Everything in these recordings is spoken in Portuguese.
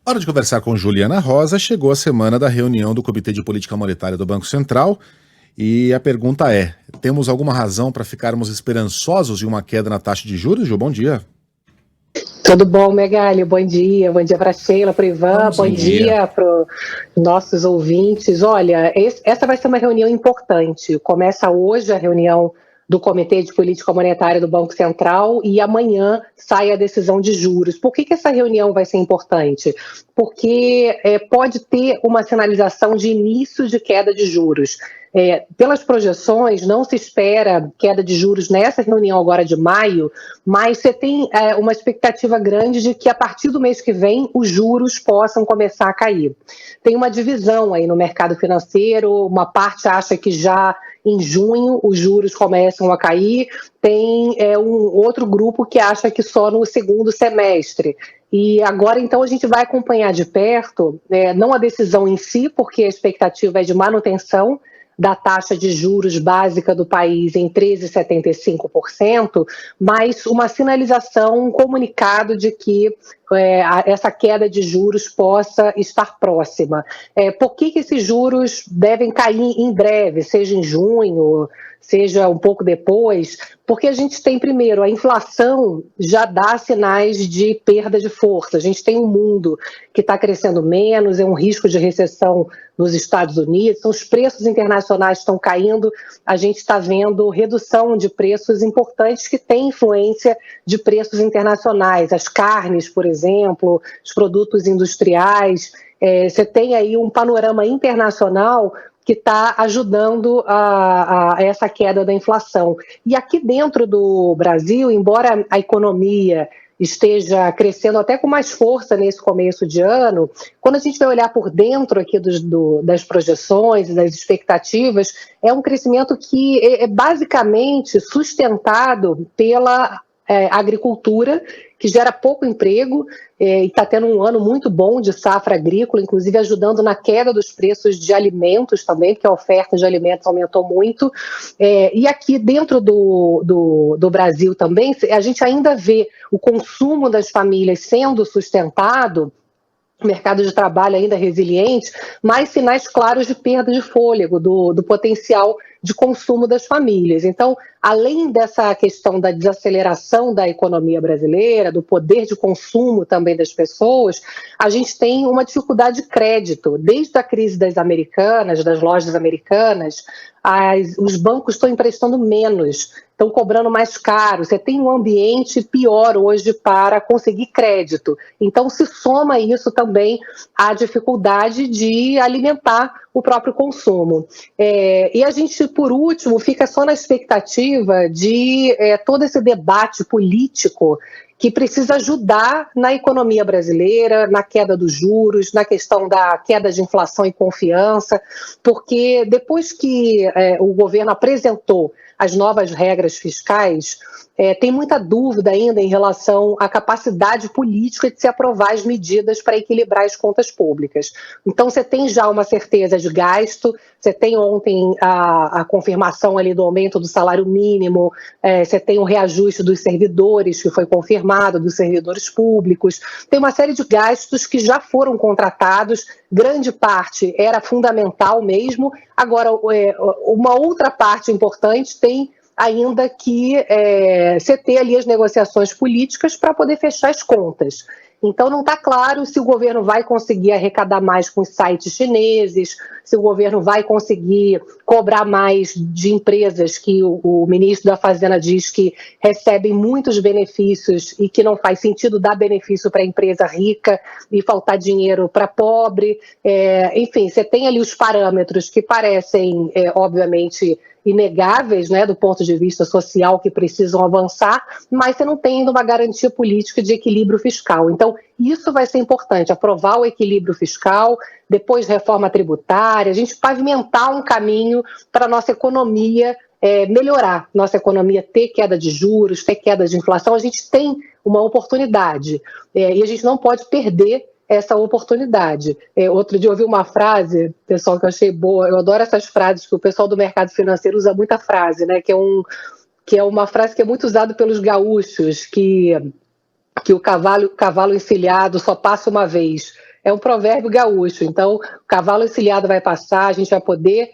Hora de conversar com Juliana Rosa. Chegou a semana da reunião do Comitê de Política Monetária do Banco Central e a pergunta é: temos alguma razão para ficarmos esperançosos de uma queda na taxa de juros, Ju? Bom dia. Tudo bom, Megali? Bom dia para a Sheila, para o Ivan, bom dia para os nossos ouvintes. Olha, essa vai ser uma reunião importante. Começa hoje a reunião do Comitê de Política Monetária do Banco Central e amanhã sai a decisão de juros. Por que essa reunião vai ser importante? Porque pode ter uma sinalização de início de queda de juros. Pelas projeções, não se espera queda de juros nessa reunião agora de maio, mas você tem uma expectativa grande de que a partir do mês que vem os juros possam começar a cair. Tem uma divisão aí no mercado financeiro, uma parte acha que já em junho os juros começam a cair, tem um outro grupo que acha que só no segundo semestre. E agora, então, a gente vai acompanhar de perto, não a decisão em si, porque a expectativa é de manutenção da taxa de juros básica do país em 13,75%, mas uma sinalização, um comunicado de que essa queda de juros possa estar próxima. Por que esses juros devem cair em breve, seja em junho, seja um pouco depois? Porque a gente tem, primeiro, a inflação já dá sinais de perda de força. A gente tem um mundo que está crescendo menos, é um risco de recessão nos Estados Unidos, então os preços internacionais estão caindo, a gente está vendo redução de preços importantes que têm influência de preços internacionais, as carnes, por exemplo, os produtos industriais. Você tem aí um panorama internacional que está ajudando a essa queda da inflação. E aqui dentro do Brasil, embora a economia esteja crescendo até com mais força nesse começo de ano, quando a gente vai olhar por dentro aqui das projeções e das expectativas, é um crescimento que é basicamente sustentado pela agricultura, que gera pouco emprego e está tendo um ano muito bom de safra agrícola, inclusive ajudando na queda dos preços de alimentos também, porque a oferta de alimentos aumentou muito. E aqui dentro do Brasil também, a gente ainda vê o consumo das famílias sendo sustentado, o mercado de trabalho ainda resiliente, mas sinais claros de perda de fôlego, do potencial de consumo das famílias. Então, além dessa questão da desaceleração da economia brasileira, do poder de consumo também das pessoas, a gente tem uma dificuldade de crédito. Desde a crise das americanas, das lojas americanas, os bancos estão emprestando menos, estão cobrando mais caro, você tem um ambiente pior hoje para conseguir crédito. Então, se soma isso também à dificuldade de alimentar o próprio consumo. E a gente, por último, fica só na expectativa de todo esse debate político que precisa ajudar na economia brasileira, na queda dos juros, na questão da queda de inflação e confiança, porque depois que o governo apresentou as novas regras fiscais, tem muita dúvida ainda em relação à capacidade política de se aprovar as medidas para equilibrar as contas públicas. Então, você tem já uma certeza de gasto, você tem ontem a confirmação ali do aumento do salário mínimo, você tem o reajuste dos servidores, que foi confirmado, dos servidores públicos, tem uma série de gastos que já foram contratados, grande parte era fundamental mesmo. Agora, uma outra parte importante tem ainda que você ter ali as negociações políticas para poder fechar as contas. Então, não está claro se o governo vai conseguir arrecadar mais com os sites chineses, se o governo vai conseguir cobrar mais de empresas que o ministro da Fazenda diz que recebem muitos benefícios e que não faz sentido dar benefício para a empresa rica e faltar dinheiro para pobre. Enfim, você tem ali os parâmetros que parecem, obviamente, inegáveis, né, do ponto de vista social, que precisam avançar, mas você não tem ainda uma garantia política de equilíbrio fiscal. Então, isso vai ser importante, aprovar o equilíbrio fiscal, depois reforma tributária, a gente pavimentar um caminho para a nossa economia melhorar, nossa economia ter queda de juros, ter queda de inflação. A gente tem uma oportunidade e a gente não pode perder essa oportunidade. Outro dia eu ouvi uma frase, pessoal, que eu achei boa, eu adoro essas frases, que o pessoal do mercado financeiro usa muita frase, né? Que é uma frase que é muito usada pelos gaúchos, que o cavalo encilhado só passa uma vez. é um provérbio gaúcho. Então, o cavalo encilhado vai passar, a gente vai poder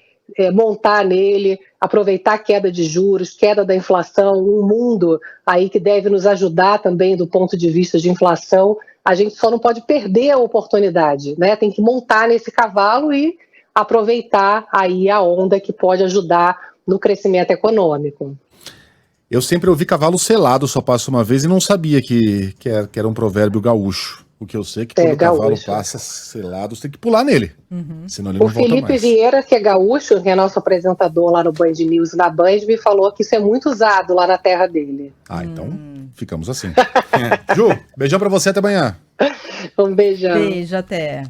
montar nele, aproveitar a queda de juros, queda da inflação, um mundo aí que deve nos ajudar também do ponto de vista de inflação. A gente só não pode perder a oportunidade, né? Tem que montar nesse cavalo e aproveitar aí a onda que pode ajudar no crescimento econômico. Eu sempre ouvi cavalo selado só passa uma vez e não sabia que era um provérbio gaúcho. O que eu sei é que quando o cavalo passa selado, você tem que pular nele. Senão ele não volta mais. O Felipe Vieira, que é gaúcho, que é nosso apresentador lá no Band News, na Band, me falou que isso é muito usado lá na terra dele. Ah, então ficamos assim. Ju, beijão pra você, até amanhã. Um beijão. Beijo, até.